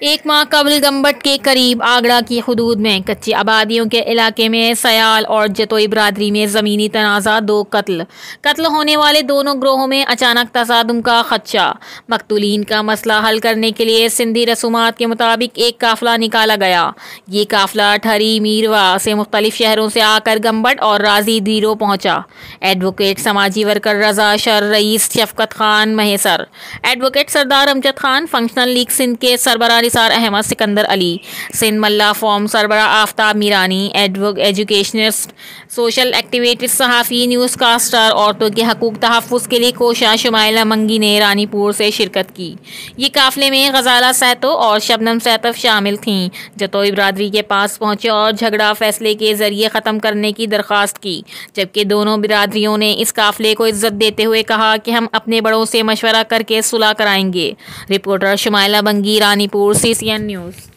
एक माह कबल गम्बट के करीब आगरा की हुदूद में कच्ची आबादियों के इलाके में सयाल और जतोई बरादरी में ज़मीनी तनाज़ा, 2 कत्ल होने वाले दोनों ग्रोहों में अचानक तसादुम का खदशा। मकतूलीन का मसला हल करने के लिए सिंधी रसूमात के मुताबिक एक काफिला निकाला गया। ये काफिला ठहरी मीरवा से मुख्तलिफ शहरों से आकर गम्बट और राजी दीरो पहुँचा। एडवोकेट समाजी worker Raza Shar, Raees Shafqat Khan Mahesar, advocate Sardar Amjad Khan, functional league Sindh के सरबराह निसार अहमद, सिकंदर अली, सिंध मल्ला फॉर्म सरबराह Aftab Mirani, educationist, social activist, सहाफ़ी, न्यूज़ कास्टर, औरतों के हकूक़ तहफ़्फ़ुज़ के लिए कोशा शुमाइला मंगी ने रानीपुर से शिरकत की। ये काफ़िले में गजाला सहतो और शबनम सहतफ शामिल थीं। जतोई बिरादरी के पास पहुँचे और झगड़ा फैसले के ज़रिए ख़त्म करने की दरख्वास्त की, जबकि दोनों बिरादरियों ने इस काफ़िले को इज्जत देते हुए कहा कि हम अपने बड़ों से मशवरा करके सुलह कराएंगे। Reporter Shumaila बंगी, Ranipur, CCN news.